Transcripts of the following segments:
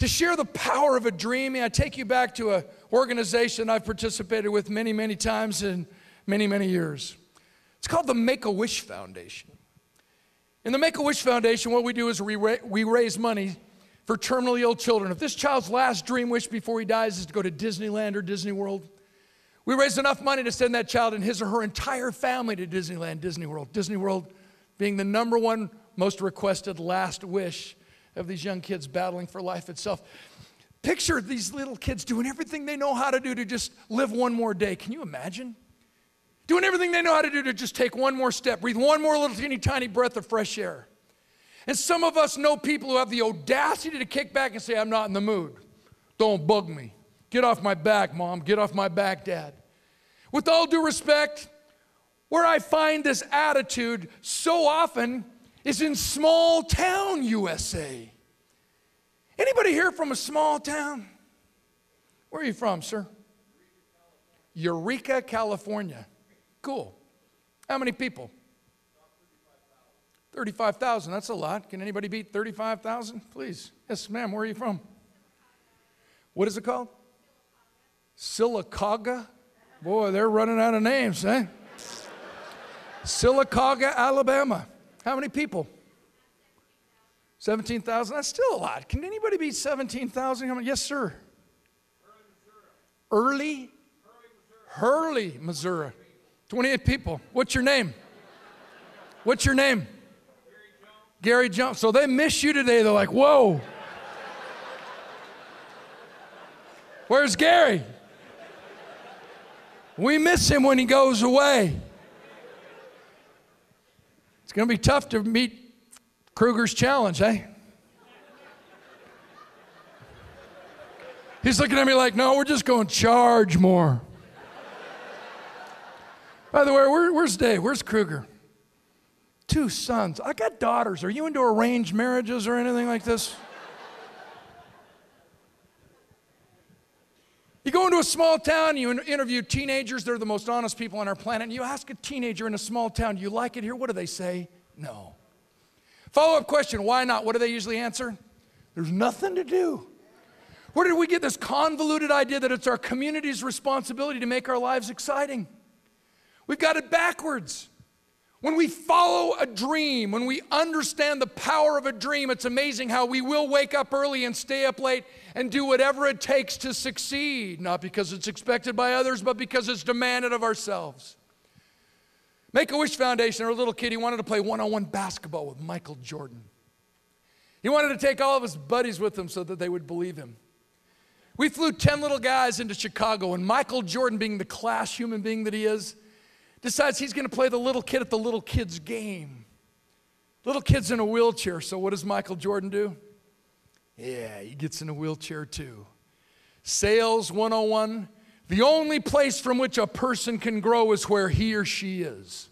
To share the power of a dream, I take you back to an organization I've participated with many, many times in many, many years. It's called the Make-A-Wish Foundation. In the Make-A-Wish Foundation, what we do is we raise money for terminally ill children. If this child's last dream wish before he dies is to go to Disneyland or Disney World, we raise enough money to send that child and his or her entire family to Disneyland, Disney World. Disney World being the number one most requested last wish of these young kids battling for life itself. Picture these little kids doing everything they know how to do to just live one more day. Can you imagine? Doing everything they know how to do to just take one more step, breathe one more little teeny tiny breath of fresh air. And some of us know people who have the audacity to kick back and say, I'm not in the mood. Don't bug me. Get off my back, Mom. Get off my back, Dad. With all due respect, where I find this attitude so often is in small town USA. Anybody here from a small town? Where are you from, sir? Eureka, California. Cool. How many people? 35,000. That's a lot. Can anybody beat 35,000? Please. Yes, ma'am. Where are you from? What is it called? Sylacauga? Boy, they're running out of names, eh? Sylacauga, Alabama. How many people? 17,000? That's still a lot. Can anybody beat 17,000? Yes, sir. Hurley, Missouri. 28 people. What's your name? What's your name? Gary Jones. So they miss you today. They're like, whoa. Where's Gary? We miss him when he goes away. It's going to be tough to meet Kruger's challenge, eh? He's looking at me like, no, we're just going to charge more. By the way, where's Dave? Where's Kruger? 2 sons. I got daughters. Are you into arranged marriages or anything like this? You go into a small town, you interview teenagers. They're the most honest people on our planet. And you ask a teenager in a small town, do you like it here? What do they say? No. Follow-up question, why not? What do they usually answer? There's nothing to do. Where did we get this convoluted idea that it's our community's responsibility to make our lives exciting? We've got it backwards. When we follow a dream, when we understand the power of a dream, it's amazing how we will wake up early and stay up late and do whatever it takes to succeed, not because it's expected by others, but because it's demanded of ourselves. Make-A-Wish Foundation, our little kid, he wanted to play one-on-one basketball with Michael Jordan. He wanted to take all of his buddies with him so that they would believe him. We flew 10 little guys into Chicago, and Michael Jordan, being the class human being that he is, decides he's going to play the little kid at the little kid's game. Little kid's in a wheelchair, so what does Michael Jordan do? Yeah, he gets in a wheelchair too. Sales 101, the only place from which a person can grow is where he or she is.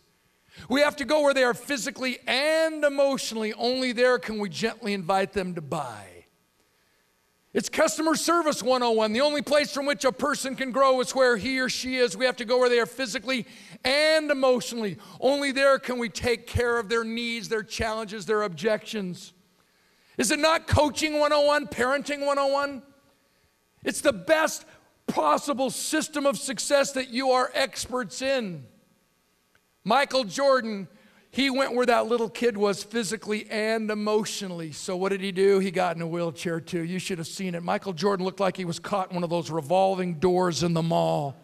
We have to go where they are physically and emotionally. Only there can we gently invite them to buy. It's customer service 101. The only place from which a person can grow is where he or she is. We have to go where they are physically and emotionally. Only there can we take care of their needs, their challenges, their objections. Is it not coaching 101, parenting 101? It's the best possible system of success that you are experts in. Michael Jordan, he went where that little kid was physically and emotionally. So what did he do? He got in a wheelchair too. You should have seen it. Michael Jordan looked like he was caught in one of those revolving doors in the mall.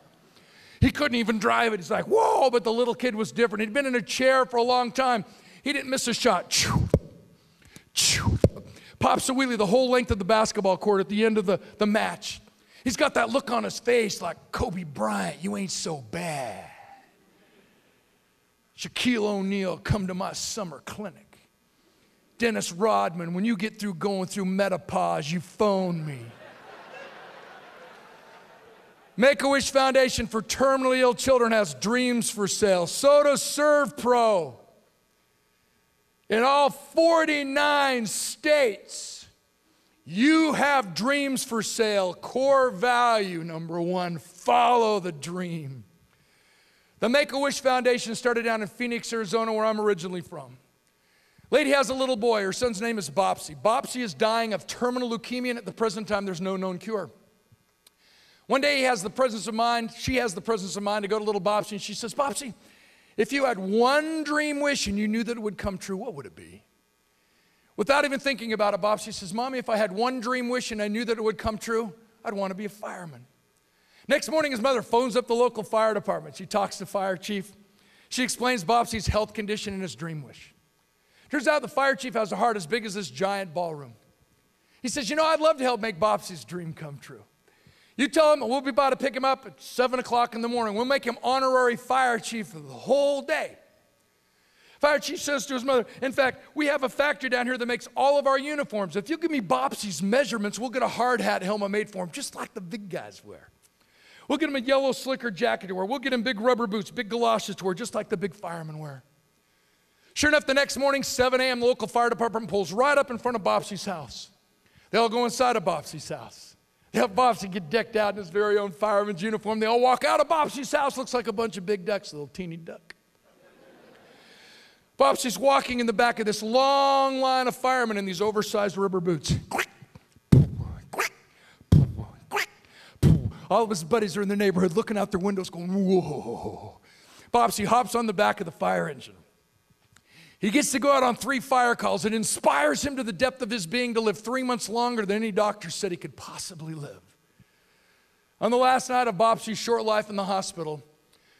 He couldn't even drive it. He's like, whoa, but the little kid was different. He'd been in a chair for a long time. He didn't miss a shot. Pops a wheelie the whole length of the basketball court at the end of the match. He's got that look on his face like, Kobe Bryant, you ain't so bad. Shaquille O'Neal, come to my summer clinic. Dennis Rodman, when you get through going through menopause, you phone me. Make-A-Wish Foundation for Terminally Ill Children has dreams for sale. So does ServPro. In all 49 states, you have dreams for sale. Core value number 1, follow the dream. The Make-A-Wish Foundation started down in Phoenix, Arizona, where I'm originally from. Lady has a little boy. Her son's name is Bopsy. Bopsy is dying of terminal leukemia, and at the present time, there's no known cure. One day, she has the presence of mind to go to little Bopsy, and she says, Bopsy, if you had one dream wish and you knew that it would come true, what would it be? Without even thinking about it, Bopsy says, Mommy, if I had one dream wish and I knew that it would come true, I'd want to be a fireman. Next morning, his mother phones up the local fire department. She talks to fire chief. She explains Bopsy's health condition and his dream wish. Turns out the fire chief has a heart as big as this giant ballroom. He says, I'd love to help make Bopsy's dream come true. You tell him we'll be about to pick him up at 7 o'clock in the morning. We'll make him honorary fire chief for the whole day. Fire chief says to his mother, in fact, we have a factory down here that makes all of our uniforms. If you give me Bopsy's measurements, we'll get a hard hat helmet made for him, just like the big guys wear. We'll get him a yellow slicker jacket to wear. We'll get him big rubber boots, big galoshes to wear, just like the big firemen wear. Sure enough, the next morning, 7 a.m., the local fire department pulls right up in front of Bopsy's house. They all go inside of Bopsy's house. They have Bopsy get decked out in his very own fireman's uniform. They all walk out of Bopsy's house. Looks like a bunch of big ducks, a little teeny duck. Bopsy's walking in the back of this long line of firemen in these oversized rubber boots. All of his buddies are in the neighborhood looking out their windows going, whoa. Bopsy hops on the back of the fire engine. He gets to go out on 3 fire calls. It inspires him to the depth of his being to live 3 months longer than any doctor said he could possibly live. On the last night of Bopsy's short life in the hospital,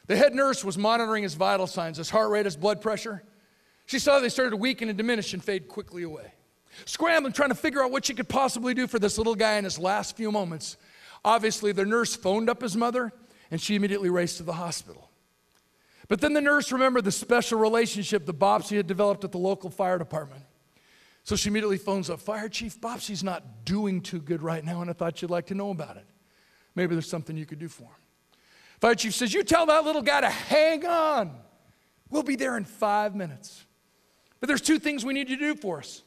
the head nurse was monitoring his vital signs, his heart rate, his blood pressure. She saw they started to weaken and diminish and fade quickly away. Scrambling, trying to figure out what she could possibly do for this little guy in his last few moments. Obviously, the nurse phoned up his mother, and she immediately raced to the hospital. But then the nurse remembered the special relationship that Bopsy had developed at the local fire department. So she immediately phones up, Fire Chief, Bopsy's not doing too good right now, and I thought you'd like to know about it. Maybe there's something you could do for him. Fire Chief says, you tell that little guy to hang on. We'll be there in 5 minutes. But there's 2 things we need you to do for us.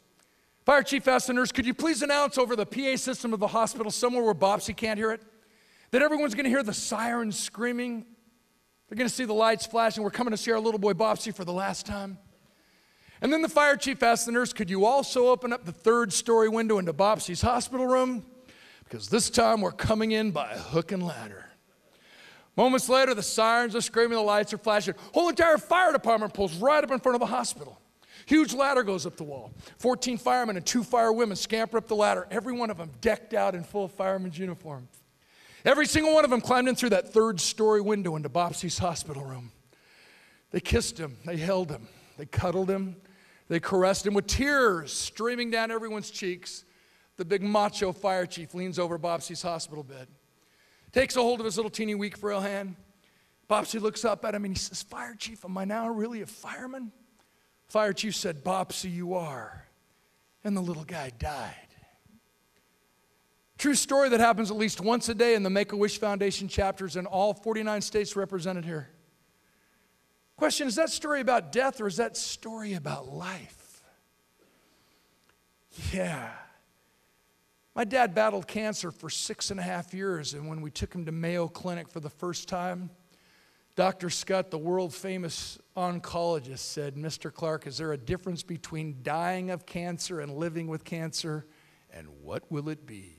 Fire Chief asked the nurse, could you please announce over the PA system of the hospital somewhere where Bopsy can't hear it, that everyone's going to hear the sirens screaming? They're going to see the lights flashing. We're coming to see our little boy Bopsy for the last time. And then the fire chief asked the nurse, could you also open up the 3rd-story window into Bopsy's hospital room? Because this time we're coming in by hook and ladder. Moments later, the sirens are screaming, the lights are flashing. Whole entire fire department pulls right up in front of the hospital. Huge ladder goes up the wall. 14 firemen and 2 firewomen scamper up the ladder, every one of them decked out in full fireman's uniform. Every single one of them climbed in through that 3rd-story window into Bopsy's hospital room. They kissed him, they held him, they cuddled him, they caressed him with tears streaming down everyone's cheeks. The big macho fire chief leans over Bopsy's hospital bed, takes a hold of his little teeny weak frail hand. Bopsy looks up at him and he says, Fire Chief, am I now really a fireman? Fire Chief said, Bopsy, you are. And the little guy died. True story that happens at least once a day in the Make-A-Wish Foundation chapters in all 49 states represented here. Question, is that story about death or is that story about life? Yeah. My dad battled cancer for 6.5 years, and when we took him to Mayo Clinic for the first time, Dr. Scott, the world-famous oncologist, said, Mr. Clark, is there a difference between dying of cancer and living with cancer, and what will it be?